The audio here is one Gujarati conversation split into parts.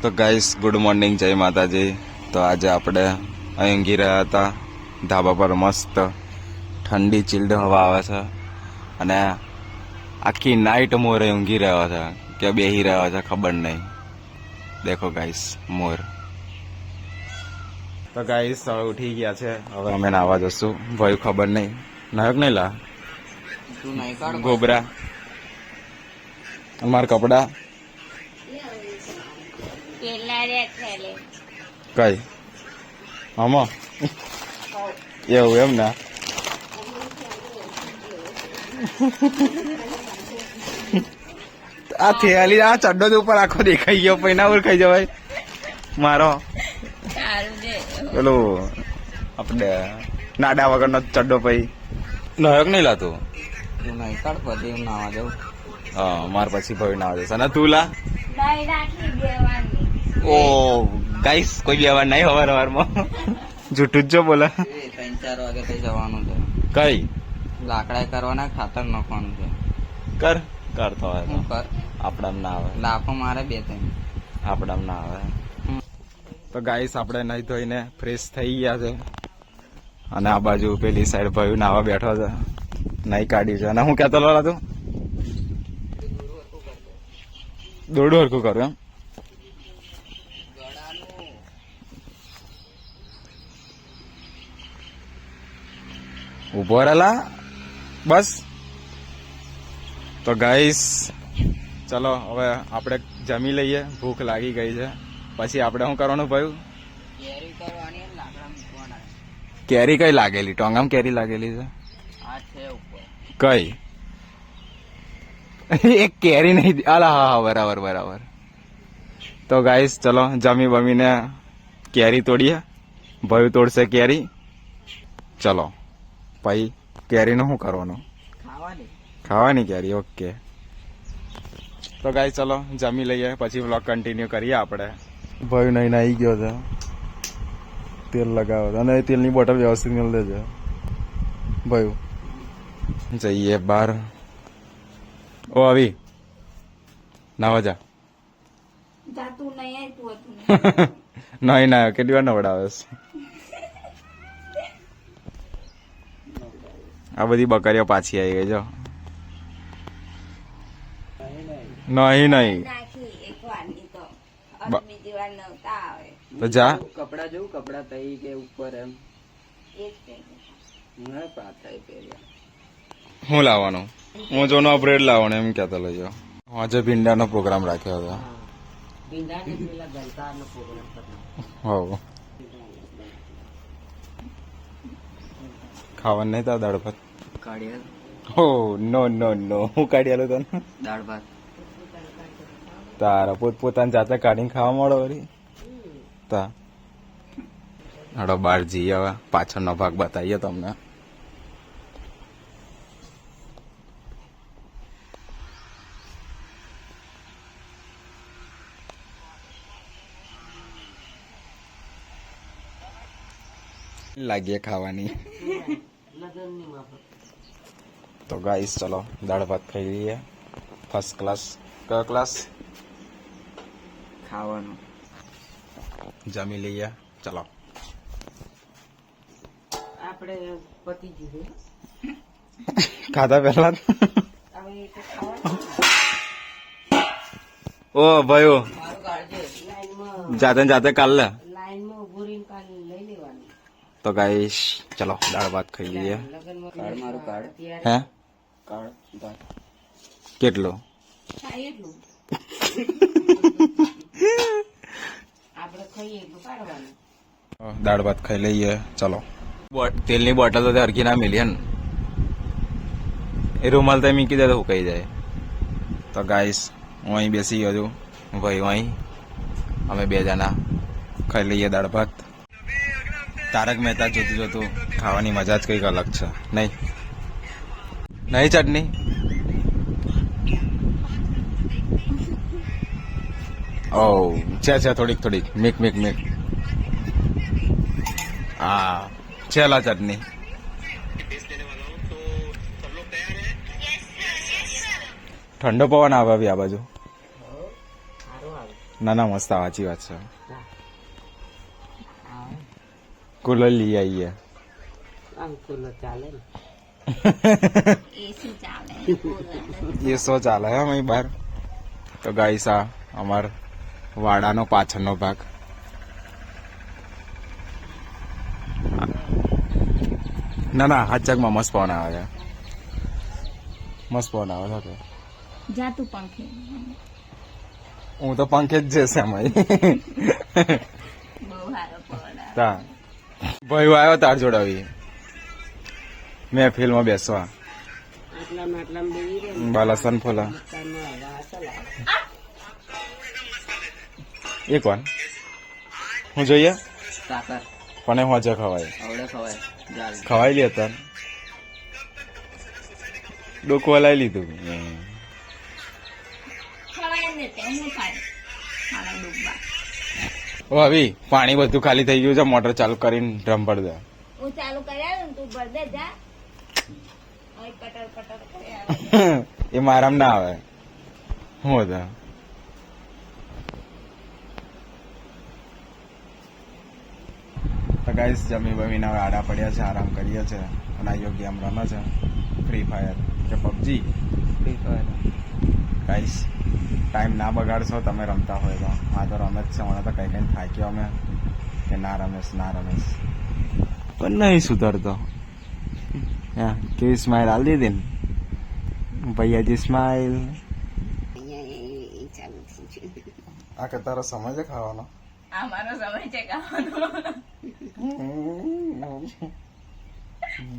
તો ગાઈસ ગુડ મોર્નિંગ, જય માતાજી. તો આજે આપણે અહીં ઊંઘી રહ્યા હતા ધાબા પર. મસ્ત ઠંડી ચિલ્ડ હવા આવે છે અને આખી નાઈટ મોરે ઊંઘી રહ્યો છે કે બેહી રહ્યો છે ખબર નહીં. દેખો ગાઈસ મોર. તો ગાઈસ હવે ઉઠી ગયા છે, હવે અમે નાવા જશું. ભાઈ ખબર નહીં નાયક નહીં લા ગોબરા મારા કપડા કઈ આમાં એવું એમ ને. આ થેલી આ ચડ્ડો તો ઉપર આખો દેખાઈ ગયો, પૈના ઉપર ખાઈ જવાય મારો પેલું આપણે નાડા વગરનો ચડ્ડો પૈ નાયક નહીં લાતું. હા માર પછી ભાઈ ના આવે અને તું લા ઓ ગાઈસ કોઈ બી અવાર નહીં હવાર હવારમાં જૂઠું જ જો બોલે. 3-4 વાગે તો જવાનું છે. કઈ લાકડા કરવાના, ખાતર નાખવાનું છે. કર કરતો હોય હું કર આપડામ ના આવે, લાખો મારે 2-3 આપડામ ના આવે. તો ગાઈસ આપણે નહીં ધોઈને ફ્રેશ થઈ ગયા છે અને આ બાજુ પેલી સાઈડ ભાઈ નાવા બેઠો છે, નહીં કાઢ્યું છે. અને હું કહેતો લોલા તું દોડું હરખું કરું એમ. ઉભો રહેલા બસ. તો ગાઈસ ચલો હવે આપણે જમી લઈએ, ભૂખ લાગી ગઈ છે. પછી આપણે શું કરવાનું ભાઈ? કેરી કરવાની અને લાકડા મૂકવાના. કેરી કઈ લાગેલી? ટોંગામ કેરી લાગેલી છે આ છે ઉપર. કઈ એક કેરી નહીં? અલા હા બરાબર બરાબર. તો ગાઈસ ચલો જમી બમીને કેરી તોડીએ. ભાઈ તોડશે કેરી. ચલો પછી કેરીનું શું કરવાનું? ખાવાની. ખાવાની કેરી. ઓકે તો ગાઈસ ચલો જમી લઈએ, પછી વ્લોગ કન્ટિન્યુ કરીએ આપણે. ભાઈ નહીં નાઈ ગયો છે, તેલ લગાવો અને તેલની બોટલ વ્યવસ્થિત મેળ દેજો. ભાઈ જઈએ બહાર. ઓ આવી નાવા જા. નહીં ના કેટલી વાર નવડાવે છે. આ બધી બકરીઓ પાછી આવી ગઈ જો. નહીં નહીં તો જા. કપડા જોઉં, કપડા તઈ કે ઉપર એમ શું લાવવાનું? હું જોનો બ્રેડ લાવવાનો એમ કહેતો લેજો. આજે ભીંડાનો પ્રોગ્રામ રાખ્યો હતો. હવ ખાવાનું નહીં તા દાળ ભાત? હો નો નો નો હું કાઢી આલું તને દાળ ભાત. તારા પોતાની જાતે કાઢીને ખાવા મળો વળી તા. હાડો બહાર જઈએ હવે, પાછળનો ભાગ બતાવીએ તમને. લાગીએ ખાવાની. તો ગાઈસ ચલો દાળ ભાત ખાઈ લઈએ. First class. કયો ક્લાસ? ખાવાનું. જમી લઈએ ચલો. આપણે પતી ગયું ખાધા પહેલા ઓ ભાઈ મારું કાઢજે. જાતે જાતે કાલ લે. લાઈનમાં ઉભું રહીને કાલ લઈ લેવાનું. તો ગાઈસ ચલો દાળ ભાત ખાઈ લઈએ. કાર્ડ મારું કાર્ડ. હે કાર્ડ કેટલો? આપણે ખાઈએ એટલું કાઢવાનું. દાળ ભાત ખાઈ લઈએ ચલો. તેલની બોટલ તો હરખી ના મિલી ને, એ રૂમાલ તો મીકી દે તો સુકાઈ જાય. તો ગાઈસ હું અહીં બેસી ગયો છું, ભાઈ અહીં અમે બે જણા ખાઈ લઈએ દાળ ભાત. તારક મહેતા જોતું જોતું ખાવાની મજા જ કંઈક અલગ છે. નહીં નહીં ચટણી? ઓ છે થોડીક થોડીક મિક મિક મિક. હા છે લા ચટણી. ઠંડો પવન આવે આ બાજુ. ના ના મસ્ત સાચી વાત છે હા કુલર લઈ આવીએ આમ કુલો ચાલે ને એસી ચાલે એ સો ચાલે હે અહીં બહાર તો ગાઈસ આ અમાર વાડાનો પાછળનો ભાગ ના ના હાચકમાં મસ્ત પવન આવે છે મસ્ત પવન આવે છે જા તું પંખે હું તો પંખે જ જશે એમાં બહુ સારો પવન આવે. તા ભાઈ આવ્યો તાર જોડાવી મેં ફિલ્મમાં બેસવા આટલામાં આટલામાં બેસી રહે ને બાલાસન ફોલા દુકાનમાં હવા ચલાવે. એ કોણ હું જોઈએ સાકર પણ એ હોજે ખવાય આવડે ખવાય જાલ ખવાઈ લે તન ડોકવા લાવી લીધું ખવાય ને તે હું થાય ખાડા ડૂબવા. ઓ આવી પાણી બધું ખાલી થઈ ગયું છે મોટર ચાલુ કરીને ડ્રમ ભર દે હું ચાલુ કર્યા ને તું ભર દે જા અહીં કટર કટર કર્યા એ મારામાં ના આવે હું હતા તો ગાઈસ જમી બમીને હવે આડા પડ્યા છે આરામ કરીએ છે અને આ યોગ્ય આમ રમે છે ફ્રી ફાયર કે PUBG free fire guys time ના બગાડશો તમે રમતા હોય તો આ તો રમે જ છે મને તો કઈ કઈ થાક્યો અમે કે ના રમેશ પણ નહીં સુધરતો કેવી સ્માઈલ આલ દીધી ને ભૈયાજી સ્માઈલ ચાલુ થઈ છે આ કે તારો સમય છે ખાવાનો આ મારો સમય છે ગાવાનો.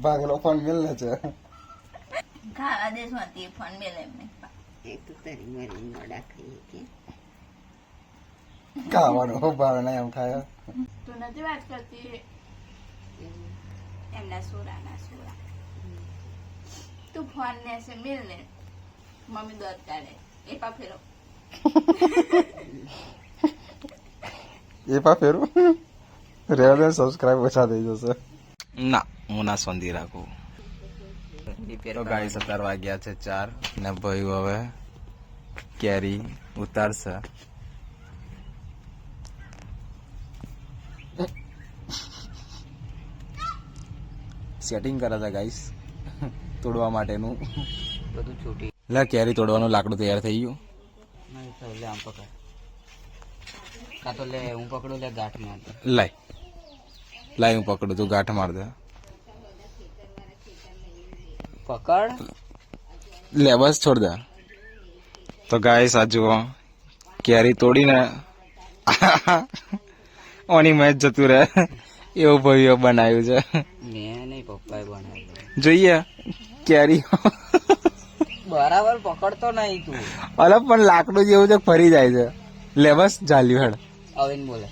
ભાગલો ફોન મિલને છે ખાવા દેશમાંથી ફોન મેલે એમને એક તો તારી મારી મોડા ખાઈએ કે ખાવાનું ભાવે નહીં એમ ખાય તું નથી વાત કરતી એમના સુરા તું ફોન ને છે મિલ ને મમ્મી દોત કાઢે એ પા ફેરો એ પા ફેરું રેવા દે સબસ્ક્રાઇબ ઓછા થઈ જશે ના હું ના સંધી રાખું તો ગાઈસ 17 વાગ્યા છે 4 ને ભાઈ હવે કેરી ઉતારશે સેટિંગ કરે છે ગાઈસ તોડવા માટેનું બધું છૂટી લે કેરી તોડવાનું લાકડું તૈયાર થઈ ગયું નહીં તો લે આમ પકડ કા તો લે હું પકડું લે ગાંઠ માં લાય હું પકડું તું ગાંઠ માર દે પકડ લે બસ છોડ દે તો ગાઈસ આ જુઓ કેરી તોડીને ઓની મેચ જતું રહે એવું ભાઈઓ બનાવ્યું છે મેં નહીં પપ્પાએ બનાવ્યું જોઈએ કેરી બરાબર પકડતો નહીં તું અલગ પણ લાકડું જેવું છે ફરી જાય છે લે બસ ચાલ્યું હેડ આવીને બોલે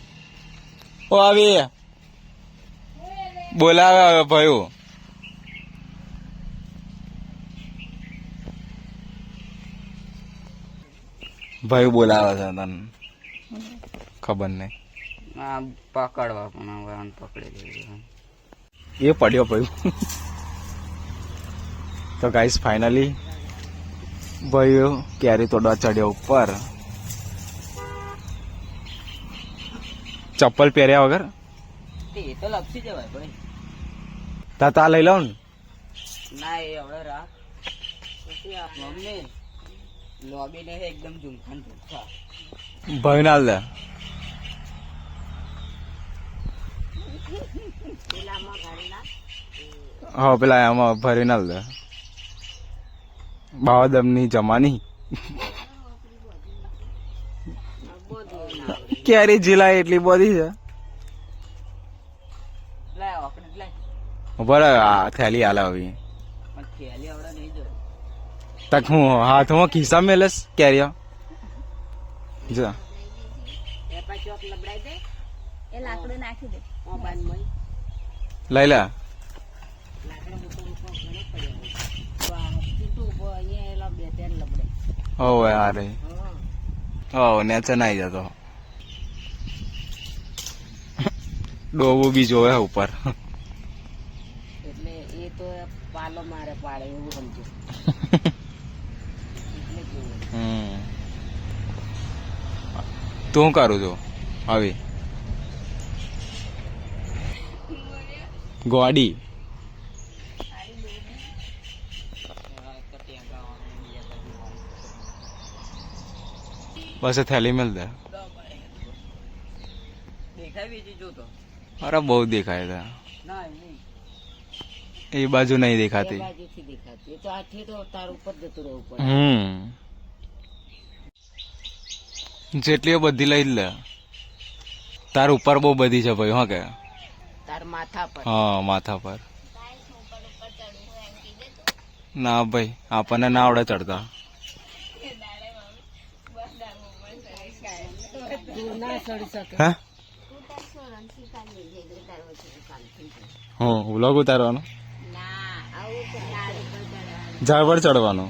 ઓ આવી બોલાવે હવે ભાઈ ભાઈ બોલાવે છે તને ખબર નહીં આ પકડવા પણ હવે આને પકડી લેવું એ પડ્યો ભાઈ તો ગાઈસ ફાઇનલી ભાઈ કેરી તોડવા ચડ્યો ઉપર ચપ્પલ પહેર્યા વગર એ તો લપસી જવાય ભાઈ તા લઈ લઉં ને ના એ હવે રાખ પછી આ મમ્મી લોબી ને એકદમ ઝુમખાન ઝુમખા ભાઈ ના લે હા પેલા એમાં ભરી ના લે બાવાદમ ની જમાની કેરી જીલાય એટલી બધી છે લાય આપણે લાય બરાબર આ થેલી હાલે હવે પણ ખેલી આવડે નહીં જો તક હું હાથમાં ખિસ્સા મેલેસ કેરીઓ જા એ પાછું આપ લબડાઈ દે એ લાકડું નાખી દે મોબાઈલ માં લઈ લે લાકડા મૂકો મૂકો ઘણો પડ્યો સીધું ઉભો અહીંયા એલા બે ત્રણ લબડે ઓવે અરે હા ઓ નેચે નાઈ જતો ડોવું બી જોવે ઉપર એટલે એ તો પાલો મારે પાડે એવું સમજો એટલે કેવું તું કરું છું આવી ગોડી બસ થેલી મેલ દે. દેખાય બીજી જો તો અરે બહુ દેખાય છે ના નહીં એ બાજુ નહીં દેખાતી. બાજુથી દેખાતી એ તો આથી તો તાર ઉપર જતું રહેવું પડે. જેટલી બધી લઈ જ લે. તાર ઉપર બહુ બધી છે ભાઈ. હા કે તાર માથા પર હા માથા પર. ના ભાઈ આપણને ના આવડે ચડતા. તું ના ચડી શકે. હા હું વ્લોગ ઉતારવાનો ઝાડ પર ચડવાનો.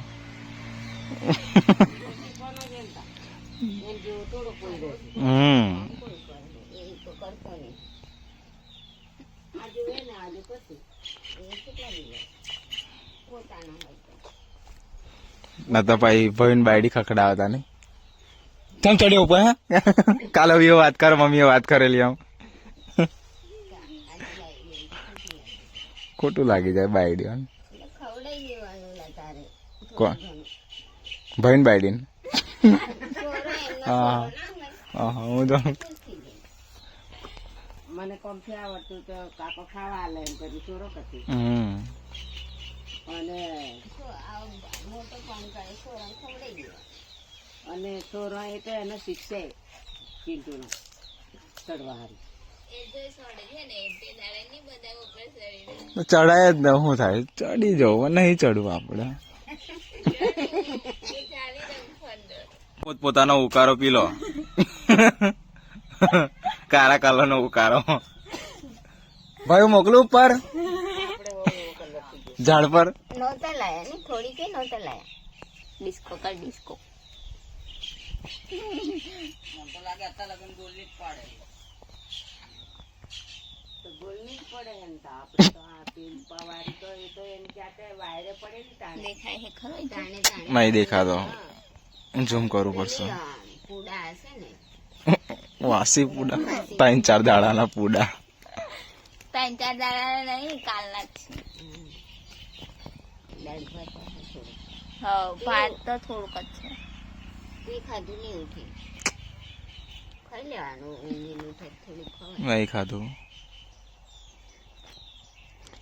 ના તો ભાઈ ભાઈ બાયડી ખખડાવતા નહીં. કેમ ચડ્યો ઉપર? હે કાલે એ વાત કર મમ્મીએ વાત કરેલી આમ ખોટું લાગી જાય બાયડી. કોણ ભાઈ બાયડી? હા હા હું તો મને કોમથી આવડતું તો કાકો ખાવા આલે એમ કરી ચોરો કરતી અને અને ચોરો એ તો એને શીખશે ચીંટુનો ચડવા હારી. ચડાય જ ને શું થાય ચડી જવું નહીં ચડવું આપણે. પોતાનો ઉકારો પી લો. કાળા કલર નો ઉકારો ભાઈ મોકલું ઉપર ઝાડ પર. નહોતા લાયા ને થોડી કે નહોતા લાયા ડિસ્કો કર ડિસ્કો. મને તો લાગે અત્યારે લગન ગોલની જ પાડે તો ગોલની જ પડે એમ તો આપણે તો આ પીંપા વાળી તો એ તો એની જાતે વાયરે પડેલી તાણે દેખાય છે ખરો જાણે જાણે નહીં દેખાતો. ઝૂમ કરવું પડશે. પૂડા હશે ને વાસી પૂડા 3-4 દાડાના પૂડા. 3-4 દાડા નહીં કાલના જ છે. દાળ ભાત થોડું હા ભાત તો થોડુંક જ છે. તે ખાધું નહીં ઉઠી ખાઈ લેવાનું એનું થોડું ખવાય. નહીં ખાધું.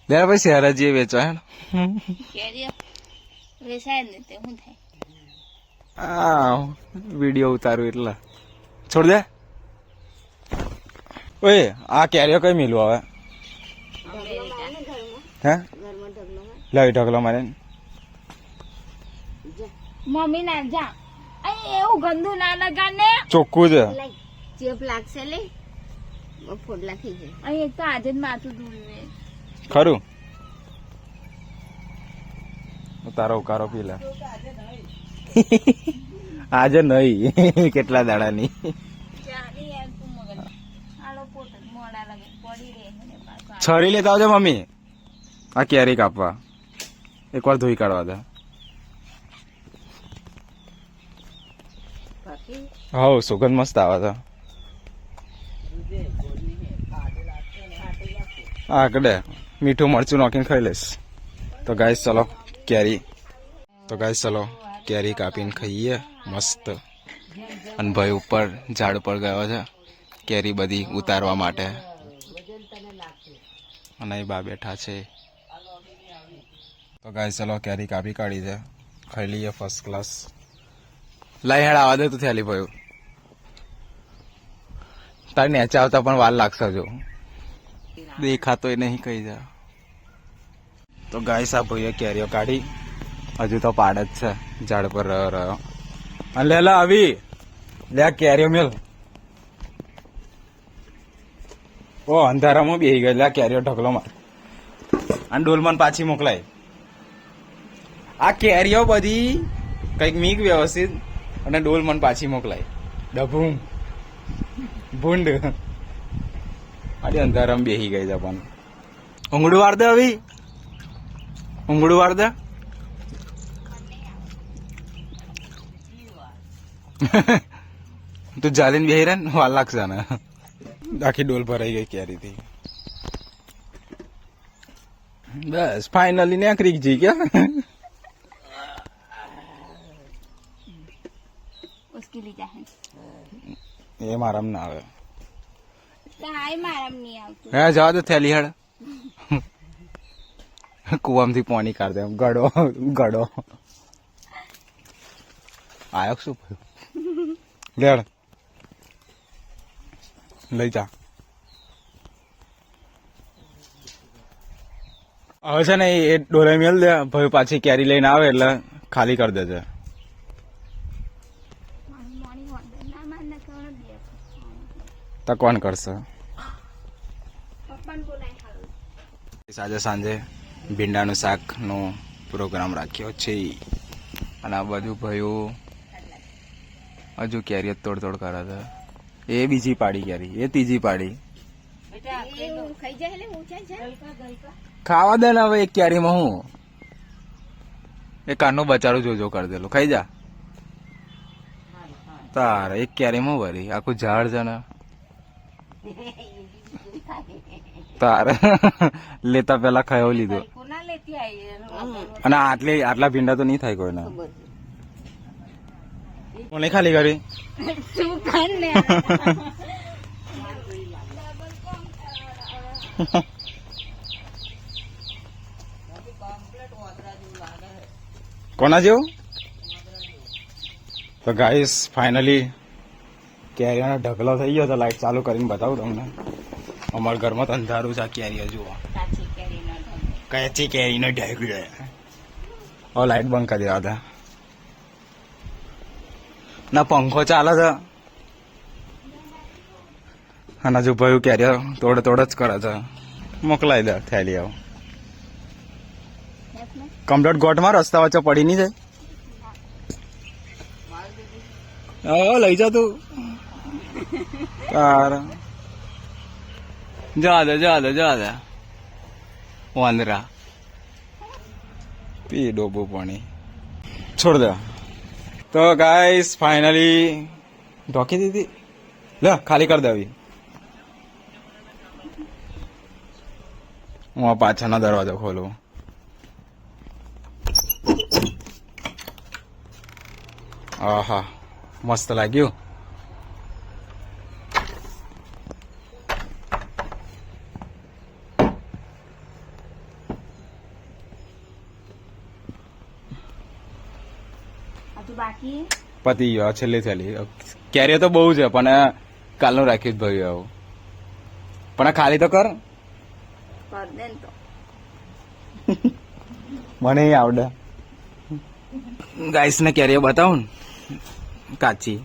લે ભાઈ શહેરાજી વેચવા હે કેરીઓ વેચાય ને તે શું થાય. આ વિડીયો ઉતારું એટલે છોડ દે. ઓય આ કેરીઓ કઈ મિલું હવે? હે લાવી ઢગલો મારે. મમ્મી ના જા અહીં એવું ગંદુ ના લગાને. ચોખ્ખું છે. ચેપ લાગશે લે ફોડલા થઈ જાય. અહીં એક તો આજે જ માથું ધોયું ખરું તારો ઉકારો પી લે. આજે નહીં કેટલા દાડાની. છરી લેતા આવજો મમ્મી. આ કેરી કાપવા એકવાર ધોઈ કાઢવા દે. હા સુગંધ મસ્ત આવે છે. આગળ મીઠું મરચું નાખીને ખાઈ લઈશ. તો ગાઈસ ચલો કેરી કાપીને ખાઈએ મસ્ત. અને ભાઈ ઉપર ઝાડ પર ગયો છે કેરી બધી ઉતારવા માટે. અને એ બા બેઠા છે. તો ગાઈસ ચલો કેરી કાપી કાઢી છે ખાઈ લઈએ ફર્સ્ટ ક્લાસ. લાઈ હેડ આવા દે તું થેલી ભાઈ. તારે નેચે આવતા પણ વાર લાગશે જો દેખાતો નહીં કઈ જા. તો ગાઈસ આ ભાઈએ કેરીઓ કાઢી હજુ તો પાડ જ છે ઝાડ પર રહ્યો. અને લેલા આવી લે કેરીઓ મેલ. ઓ અંધારામાં બેસી ગઈ લે કેરીઓ ઢગલો માર. અને ડોલમાં પાછી મોકલાય. આ કેરીઓ બધી કઈક મીક વ્યવસ્થિત અને ડોલમાં પાછી મોકલાય. ડભૂમ ભૂંડ આજે અંધારામાં બેસી ગઈ છે પણ. ઊંઘડું વાર દે હવે. ઊંઘડું વાર દે. તું જાલીને બેહી રહે ને વાર લાગશે ને. આખી ડોલ ભરાઈ ગઈ કેરીથી. બસ ફાઇનલી નીકળી ગઈ ક્યાં. उसकी ली जाए એ મારામ ના આવે. हाय मारम नहीं आवતું હે જવા દે થેલી હેડ. કુવામાંથી પાણી કાઢ દે ગડો ગડો. આયો શું લેડ લઈ જા. હવે છે ને એ ડોલે મેલ દે ભાઈ પાછી કેરી લઈને આવે એટલે ખાલી કરી દેજે. મારી મોની હોંડે ના માર ના કોણ દે તો કોણ કરશે. પપ્પાને બોલાય હાલ આજે સાંજે ભીંડાનું શાકનો પ્રોગ્રામ રાખ્યો છે અને આ બધું ભાઈઓ હજુ કેરી તોડ કરે છે. એ બીજી પાડી કેરી, એ ત્રીજી પાડી. એવું ખાઈ જાય એટલે ઊંચા છે ખાવા દે ને હવે એક કેરીમાં હું એ કાનનો બચારો જોજો કરી દેલો ખાઈ જા. તારે એક કેરીમાં વરી આખું ઝાડ છે ને તારે લેતા પેલા ખાયો લીધો. કોના લેતી આવી અને આટલા ભીંડા તો નહીં થાય કોઈના. કોને ખાલી કરી શું કર ને કોના જેવું. તો ગાઈસ ફાઇનલી કેરીનો ઢગલો થઈ ગયો તો લાઈટ ચાલુ કરીને બતાવું તમને. અમારા ઘરમાં તો અંધારું છે. આ કેરીઓ જુઓ કાચી કેરીનો કાચી કેરીનો ઢગલો. હવે લાઈટ બંધ કરી દેવા હતા ના પંખો ચાલે છે અને હજુ ભાઈ કેરીઓ તોડ જ કરે છે. મોકલાઈ દે થેલી આવ કમ્પ્લીટ ગોટમાં રસ્તા વચ્ચે પડી નહીં જાય. લઈ જા તું તાર જા દે વાંદરા પી ડોબો પાણી છોડ દે. તો ગાઈસ ફાઇનલી ઢોકી દીધી. લે ખાલી કરી દેવી. હું આ પાછળનો દરવાજો ખોલું. આહા મસ્ત લાગ્યું. હજુ બાકી પતી ગયો છેલ્લી થેલી. કેરીઓ તો બહુ છે પણ કાલનું રાખ્યું જ ભાઈ આવું. પણ આ ખાલી તો કર. કર દે ને તો મને આવડે. ગાઈસ ને કેરીઓ બતાવું ને કાચી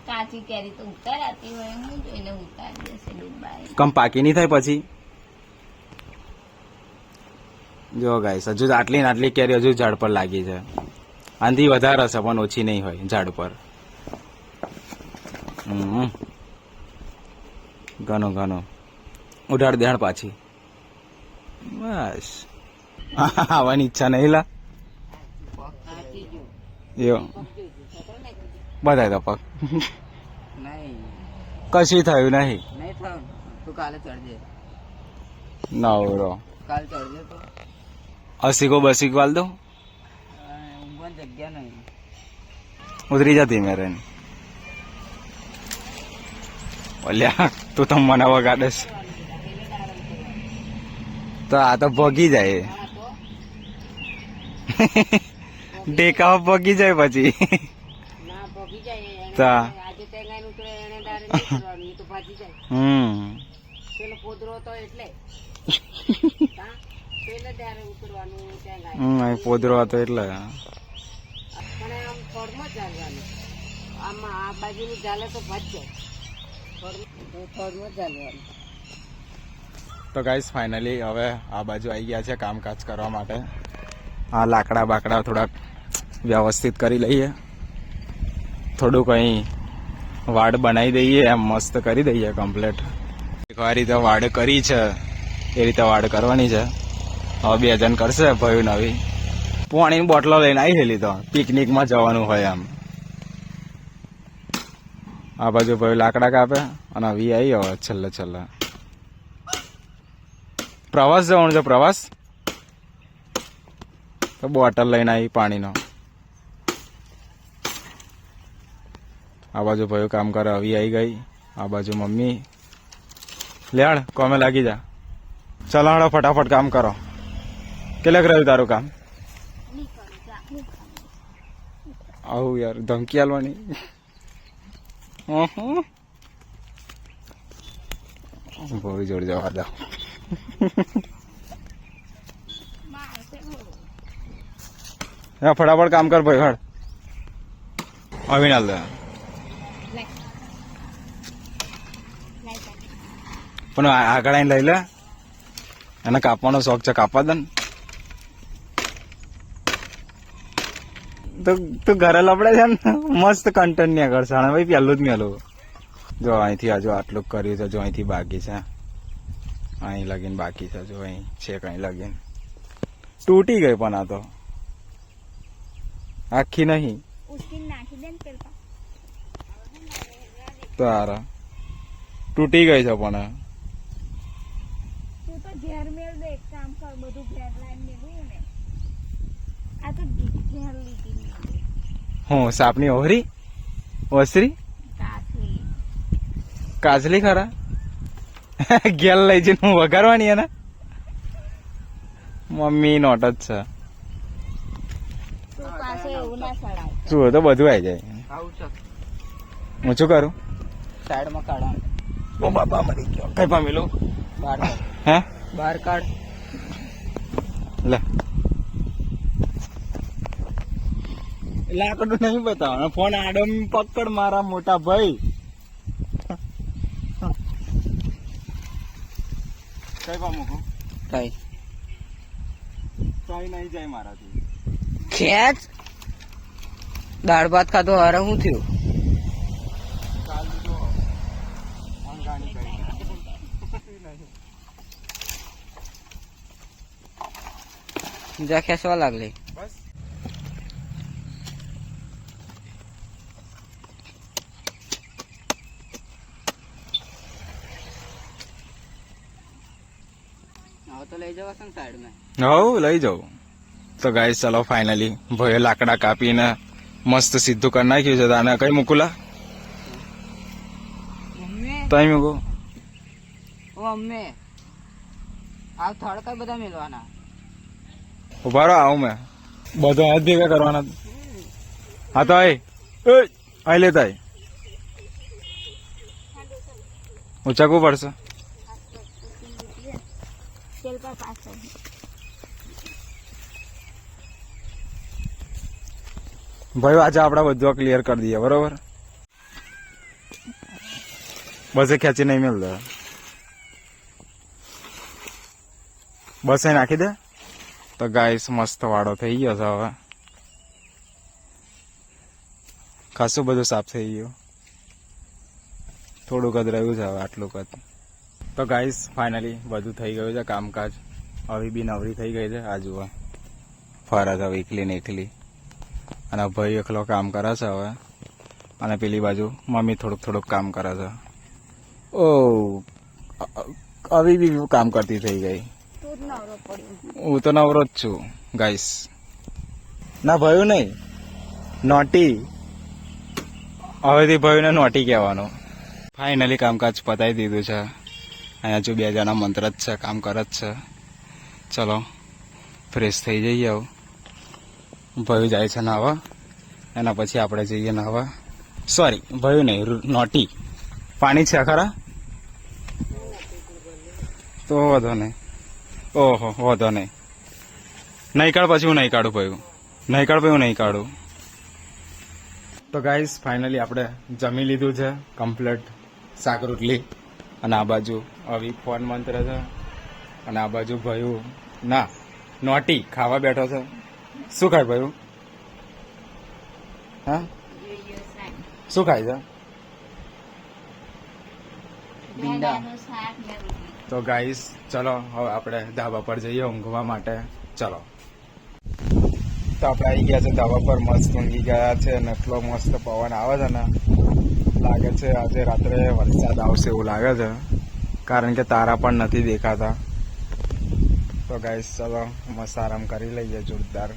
કાચી કેરી તો ઉતારાતી હોય હું જોઈને ઉતારી દેશે ડૂબાઈ. કમ પાકી નહીં થાય પછી. જો ગાઈસ હજુ આટલી ને આટલી કેરી હજુ ઝાડ પર લાગી છે. આનાથી વધારે હશે પણ ઓછી નહીં હોય ઝાડ પર. ઘણો ઉડાડ દેણ પાછી. બસ આવવાની ઈચ્છા નહીં લા. એવું બધાય તો પગ નહીં કશું થયું નહીં. નહીં થયું. તું કાલે ચડજે. નવરો કાલ ચડજે તો અસીકો બસીકો હાલ દો. ઊંઘવાની જગ્યા નહીં. ઉતરી જતી મેરે ઓલ્યા તું તો મને વગાડસ તો આ તો ભોગી જાય. ટેકા ભોગી જાય પછી. ના ભોગી જાય તા આજે તેંગાઈ ઉતરે એને દારે નહીં કરવાનું એ તો ભાજી જાય. પેલો પોદરો તો એટલે પેલે દારે ઉતરવાનું તેંગાઈ પોદરો હતો એટલે પણ આમ ફળમાં ચાલવાનું. આમાં આ બાજુની ચાલે તો ભાજ જાય. ફળમાં ચાલવાનું. તો ગાઈસ ફાઇનલી હવે આ બાજુ આવી ગયા છે કામકાજ કરવા માટે. આ લાકડા બાકડા થોડાક વ્યવસ્થિત કરી લઈએ. થોડું કંઈ વાડ બનાવી દઈએ એમ મસ્ત કરી દઈએ કમ્પ્લીટ. આ રીતે વાડ કરી છે એ રીતે વાડ કરવાની છે. હવે 2 જણ કરશે ભાઈ નવી. પાણીની બોટલો લઈને આવી ગયેલી તો પિકનિકમાં જવાનું હોય એમ. આ બાજુ ભાઈ લાકડા કાપે અને આવી આવી હવે છેલ્લે પ્રવાસ જવાનું છે પ્રવાસ તો બોટલ લઈને આવી પાણીનો. આ બાજુ ભાઈ કામ કરે આવી આવી ગઈ. આ બાજુ મમ્મી લેડ કોમે લાગી જા. ચલો હડો ફટાફટ કામ કરો. કેટલાક રહ્યું તારું કામ? આવું યાર ધમકી આલવાની. ભાઈ જોડે જવા દો. ફટાફટ કામ કર ભાઈ હળ. અવિનાલ દે પણ આગળ આવીને લઈ લે. એને કાપવાનો શોખ છે, કાપવા દે ને. તો તું ઘરે લપડે છે ને મસ્ત કન્ટેન્ટ નહીં કરશે ભાઈ. પેલું જ મેલું જો અહીંથી હજુ આટલું કર્યું છે, જો અહીંથી બાકી છે, અહીં લગીને બાકી છે, જો અહીં છે કઈ લગીને. તૂટી ગઈ પણ આ તો આખી નહીં તારા તૂટી ગઈ છે પણ. હું સાપની ઓહરી ઓસરી કાચલી ખરા ગેલ લઈ જઈને હું વગાડવાની એને. મમ્મી નોટ જ છે. શું તો બધું આવી જાય. હું શું કરું? સાઈડમાં કાઢવાનું. ઓ બાપા મરી ગયો. કઈ પામેલું? બહાર કાઢ. હે બહાર કાઢ. લે લાકડું નહીં બતાવવાનું. ફોન આડમ પકડ મારા મોટા ભાઈ. કઈ પા મૂકું? કઈ કઈ નહીં જાય મારાથી. ખેંચ. દાળ ભાત ખાધો હારે શું થયું? જા ખેંચવા લાગલી. બસ હવે તો લઈ જવા છે ને સાઈડમાં. હવ લઈ જાઉં. તો ગાઈસ ચલો ફાઇનલી ભાઈ લાકડા કાપીને મસ્ત સીધું કરી નાખ્યું છે. તાને કઈ મૂકુલા તઈ મૂકું. ઓ મમ્મી આ થડ કઈ બધા મેળવાના? ઉભા રહો આવું મેં. બધો હાથ ભેગા કરવાના. હા તો આઈ લેતા ઉચાકવું પડશે. ભાઈ આજે આપડે બધું ક્લિયર કરી દઈએ બરોબર. બસ એ ખેંચી નહીં મેળતા. બસ એ નાખી દે. તો ગાઈસ મસ્ત વાળો થઈ ગયો છે હવે. ખાસું બધું સાફ થઈ ગયું. થોડુંક જ રહ્યું છે હવે, આટલું જ. તો ગાઈસ ફાઇનલી બધું થઈ ગયું છે કામકાજ. હવે બી નવરી થઈ ગઈ છે. આ જુઓ ફરજ હવે એકલી ને એકલી. અને ભાઈ એકલો કામ કરે છે હવે. અને પેલી બાજુ મમ્મી થોડુંક કામ કરે છે. ઓ હવે બી કામ કરતી થઈ ગઈ. હું તો નવરો જ છું ગાઈસ. ના ભયું નહીં નોટી. હવેથી ભયુંને નોટી કહેવાનું. ફાઇનલી કામકાજ પતાવી દીધું છે. અહીંયા જો 2 જણા મંત્ર જ છે, કામ કરે જ છે. ચલો ફ્રેશ થઈ જઈએ. હવે ભયું જાય છે નાવા. એના પછી આપણે જઈએ નાવા. સોરી ભયું નહીં નોટી. પાણી છે ખરા? તો વાંધો નહીં. ઓહો વાંધો નહીં. નહીં કાઢ પછી હું નહીં કાઢું ભયું. નહીં કાઢ પછી હું નહીં કાઢું. તો ગાઈસ ફાઇનલી આપણે જમી લીધું છે કમ્પ્લીટ. શાક રોટલી. અને આ બાજુ હવે ફોન મંત્ર છે. અને આ બાજુ ભયું ના નોટી ખાવા બેઠો છે. શું ખાય ભયું? હા શું ખાય છે? તો ગાઈસ ચલો હવે આપણે ધાબા પર જઈએ ઊંઘવા માટે. ચલો તો આપણે આવી ગયા છે ધાબા પર. મસ્ત ઊંઘી ગયા છે. અને એટલો મસ્ત પવન આવે છે ને લાગે છે આજે રાત્રે વરસાદ આવશે એવું લાગે છે, કારણ કે તારા પણ નથી દેખાતા. તો ગાઈસ ચલો મસ્ત આરામ કરી લઈએ જોરદાર.